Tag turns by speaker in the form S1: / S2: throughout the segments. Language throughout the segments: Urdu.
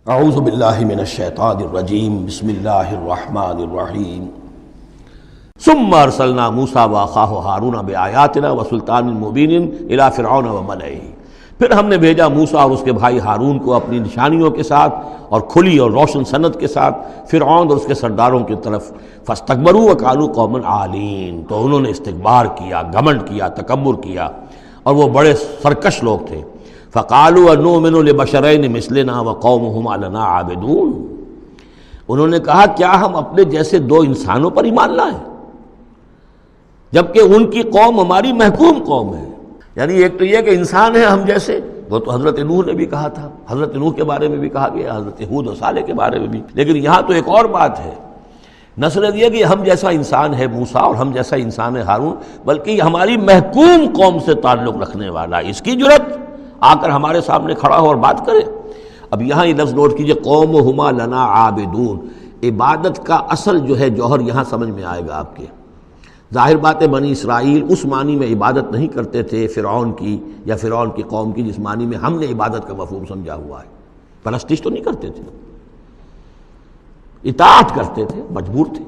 S1: اعوذ باللہ من الشیطان الرجیم بسم اللہ الرحمن الرحیم ثم ارسلنا موسیٰ واخاہ ہارون بآیاتنا وسلطان مبین الی فرعون وملئہ، پھر ہم نے بھیجا موسیٰ اور اس کے بھائی ہارون کو اپنی نشانیوں کے ساتھ اور کھلی اور روشن سند کے ساتھ فرعون اور اس کے سرداروں کی طرف، فاستکبروا وکانوا قوما عالین، تو انہوں نے استکبار کیا، گھمنڈ کیا، تکبر کیا، اور وہ بڑے سرکش لوگ تھے۔ فقالوا انؤمن لبشرین مثلنا وقومہما لنا عابدون، انہوں نے کہا کیا ہم اپنے جیسے دو انسانوں پر ایمان لائیں جبکہ ان کی قوم ہماری محکوم قوم ہے۔ یعنی ایک تو یہ کہ انسان ہے ہم جیسے، وہ تو حضرت نوح نے بھی کہا تھا، حضرت نوح کے بارے میں بھی کہا گیا، حضرت ہود و صالح کے بارے میں بھی، لیکن یہاں تو ایک اور بات ہے، نہ صرف یہ کہ ہم جیسا انسان ہے موسیٰ اور ہم جیسا انسان ہے ہارون، بلکہ یہ ہماری محکوم قوم سے تعلق رکھنے والا، اس کی جرت آ کر ہمارے سامنے کھڑا ہو اور بات کرے۔ اب یہاں یہ لفظ نوٹ کیجئے، قومہما لنا عابدون، عبادت کا اصل جو ہے جوہر یہاں سمجھ میں آئے گا آپ کے۔ ظاہر بات ہے بنی اسرائیل اس معنی میں عبادت نہیں کرتے تھے فرعون کی یا فرعون کی قوم کی جس معنی میں ہم نے عبادت کا مفہوم سمجھا ہوا ہے، پرستش تو نہیں کرتے تھے، اطاعت کرتے تھے، مجبور تھے۔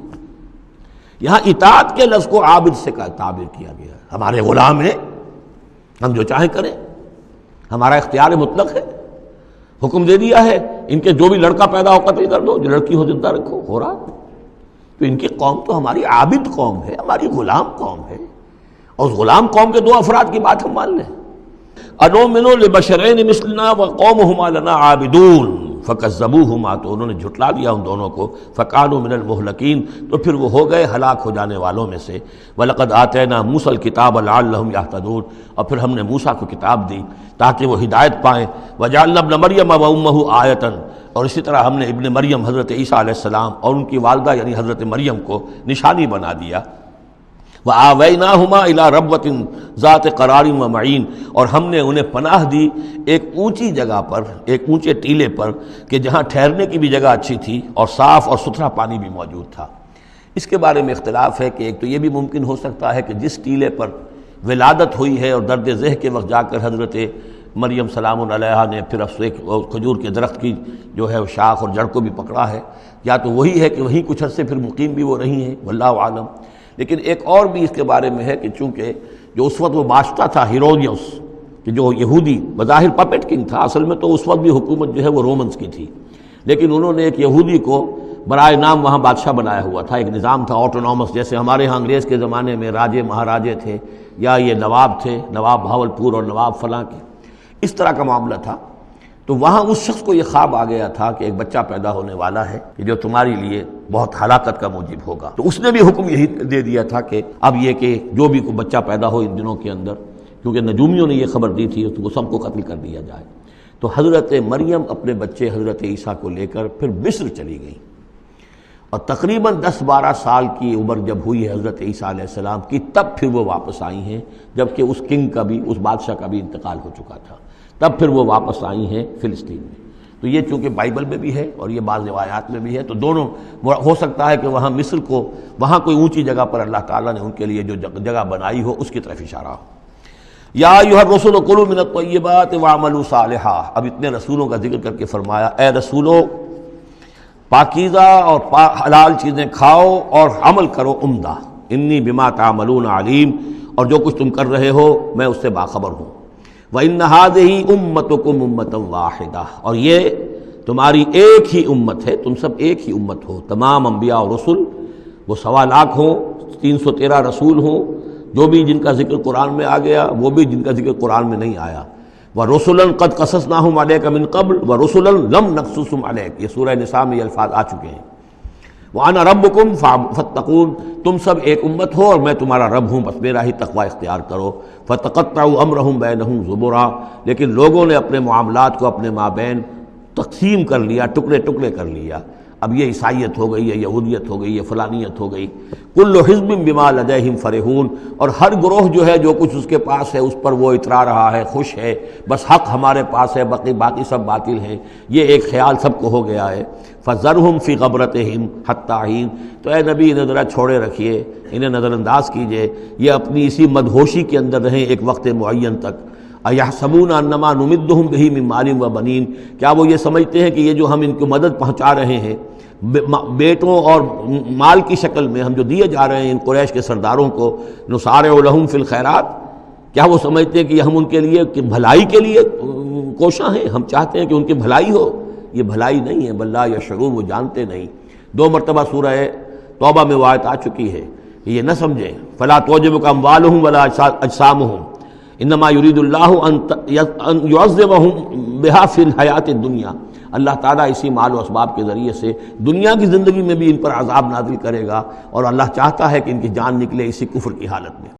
S1: یہاں اطاعت کے لفظ کو عابد سے تعبیر کیا گیا ہے، ہمارے غلام ہیں، ہم جو چاہیں کریں، ہمارا اختیار مطلق ہے، حکم دے دیا ہے ان کے جو بھی لڑکا پیدا ہو قتل کر دو، جو لڑکی ہو زندہ رکھو، ہو رہا۔ تو ان کی قوم تو ہماری عابد قوم ہے، ہماری غلام قوم ہے، اور اس غلام قوم کے دو افراد کی بات ہم مان لیں۔ انؤمن لبشرین مثلنا وقومہما لنا عابدون فکذبوہما، تو انہوں نے جھٹلا دیا ان دونوں کو، فکانوا من المہلکین، تو پھر وہ ہو گئے ہلاک ہو جانے والوں میں سے۔ وَلَقَدْ آتَيْنَا مُوسَى الْكِتَابَ لَعَلَّهُمْ يَهْتَدُونَ، اور پھر ہم نے موسیٰ کو کتاب دی تاکہ وہ ہدایت پائیں۔ وَجَعَلْنَا ابْنَ مَرْيَمَ وَأُمَّهُ آیَةً، اور اسی طرح ہم نے ابن مریم حضرت عیسیٰ علیہ السلام اور ان کی والدہ یعنی حضرت مریم کو نشانی بنا دیا۔ وَآوَيْنَاهُمَا إِلَىٰ رَبْوَةٍ ذَاتِ قَرَارٍ وَمَعِينٍ، اور ہم نے انہیں پناہ دی ایک اونچی جگہ پر، ایک اونچے ٹیلے پر کہ جہاں ٹھہرنے کی بھی جگہ اچھی تھی اور صاف اور ستھرا پانی بھی موجود تھا۔ اس کے بارے میں اختلاف ہے کہ ایک تو یہ بھی ممکن ہو سکتا ہے کہ جس ٹیلے پر ولادت ہوئی ہے اور درد ذہ کے وقت جا کر حضرت مریم سلام علیہا نے پھر کھجور کے درخت کی جو ہے شاخ اور جڑ کو بھی پکڑا ہے، یا تو وہی ہے کہ وہیں کچھ عرصے پھر مقیم بھی وہ رہی ہیں، واللہ عالم۔ لیکن ایک اور بھی اس کے بارے میں ہے کہ چونکہ جو اس وقت وہ بادشاہ تھا ہیرودیوس، کہ جو یہودی بظاہر پپٹ کنگ تھا، اصل میں تو اس وقت بھی حکومت جو ہے وہ رومنز کی تھی، لیکن انہوں نے ایک یہودی کو برائے نام وہاں بادشاہ بنایا ہوا تھا، ایک نظام تھا آٹونومس، جیسے ہمارے ہاں انگریز کے زمانے میں راجے مہاراجے تھے یا یہ نواب تھے، نواب بہاولپور اور نواب فلاں کے، اس طرح کا معاملہ تھا۔ تو وہاں اس شخص کو یہ خواب آ گیا تھا کہ ایک بچہ پیدا ہونے والا ہے کہ جو تمہاری لیے بہت ہلاکت کا موجب ہوگا، تو اس نے بھی حکم یہی دے دیا تھا کہ اب یہ کہ جو بھی کوئی بچہ پیدا ہو ان دنوں کے اندر، کیونکہ نجومیوں نے یہ خبر دی تھی تو وہ سب کو قتل کر دیا جائے۔ تو حضرت مریم اپنے بچے حضرت عیسیٰ کو لے کر پھر مصر چلی گئیں، اور تقریباً 10-12 سال کی عمر جب ہوئی ہے حضرت عیسیٰ علیہ السلام کی، تب پھر وہ واپس آئی ہیں، جبکہ اس کنگ کا بھی، اس بادشاہ کا بھی انتقال ہو چکا تھا، تب پھر وہ واپس آئی ہیں فلسطین میں۔ تو یہ چونکہ بائبل میں بھی ہے اور یہ بعض روایات میں بھی ہے، تو دونوں ہو سکتا ہے کہ وہاں مصر کو، وہاں کوئی اونچی جگہ پر اللہ تعالیٰ نے ان کے لیے جو جگہ بنائی ہو اس کی طرف اشارہ ہو۔ یا ایھا الرسل کلوا من الطیبات واعملوا صالحا، اب اتنے رسولوں کا ذکر کر کے فرمایا اے رسولو پاکیزہ اور حلال چیزیں کھاؤ اور عمل کرو عمدہ، انی بما تعملون علیم، اور جو کچھ تم کر رہے ہو میں اس سے باخبر ہوں۔ وَإِنَّ هَٰذِهِ أُمَّتُكُمْ أُمَّةً وَاحِدَةً، اور یہ تمہاری ایک ہی امت ہے، تم سب ایک ہی امت ہو، تمام انبیاء اور رسل، وہ 1.25 لاکھ ہوں، 313 رسول ہوں، جو بھی جن کا ذکر قرآن میں آ گیا، وہ بھی جن کا ذکر قرآن میں نہیں آیا۔ وَرُسُلًا قَدْ قَصَصْنَاهُمْ عَلَيْكَ مِن قَبْلُ وَرُسُلًا لَمْ نَقْصُصْهُمْ عَلَيْكَ، یہ سورہ نساء میں یہ الفاظ آ چکے ہیں۔ وَأَنَا رَبُّكُمْ فَاتَّقُونِ، تم سب ایک امت ہو اور میں تمہارا رب ہوں، بس میرا ہی تقوی اختیار کرو۔ فَتَقَطَّعُوا أَمْرَهُمْ بَيْنَهُمْ زُبُرًا، لیکن لوگوں نے اپنے معاملات کو اپنے مابین تقسیم کر لیا، ٹکڑے ٹکڑے کر لیا۔ اب یہ عیسائیت ہو گئی، یہ یہودیت ہو گئی، یہ فلانیت ہو گئی۔ کل حزب بما لدیہم فرحون، اور ہر گروہ جو ہے جو کچھ اس کے پاس ہے اس پر وہ اترا رہا ہے، خوش ہے، بس حق ہمارے پاس ہے، باقی سب باطل ہیں، یہ ایک خیال سب کو ہو گیا ہے۔ فذرہم فی غبرتہم حتی حین، تو اے نبی انہیں ذرا چھوڑے رکھیے، انہیں نظر انداز کیجئے، یہ اپنی اسی مدہوشی کے اندر رہیں ایک وقت معین تک۔ اَیَحْسَبُونَ أَنَّمَا نُمِدُّهُم بِهِ مِن مَالٍ وَبَنِينَ، کیا وہ یہ سمجھتے ہیں کہ یہ جو ہم ان کو مدد پہنچا رہے ہیں بیٹوں اور مال کی شکل میں، ہم جو دیے جا رہے ہیں ان قریش کے سرداروں کو، نُسَارِعُ لَهُم فِی الْخَیرَات، کیا وہ سمجھتے ہیں کہ ہم ان کے لیے بھلائی کے لیے کوشاں ہیں، ہم چاہتے ہیں کہ ان کی بھلائی ہو؟ یہ بھلائی نہیں ہے، بل لا یشعرون، وہ جانتے نہیں۔ 2 مرتبہ سورہ توبہ میں وہ آیت آ چکی ہے کہ یہ نہ سمجھیں، فلا تعجبک اموالہم ولا اجسامہم انما یرید اللہ ان یعذبہم بہا فی الحیات الدنیا، اللہ تعالیٰ اسی مال و اسباب کے ذریعے سے دنیا کی زندگی میں بھی ان پر عذاب نازل کرے گا، اور اللہ چاہتا ہے کہ ان کی جان نکلے اسی کفر کی حالت میں۔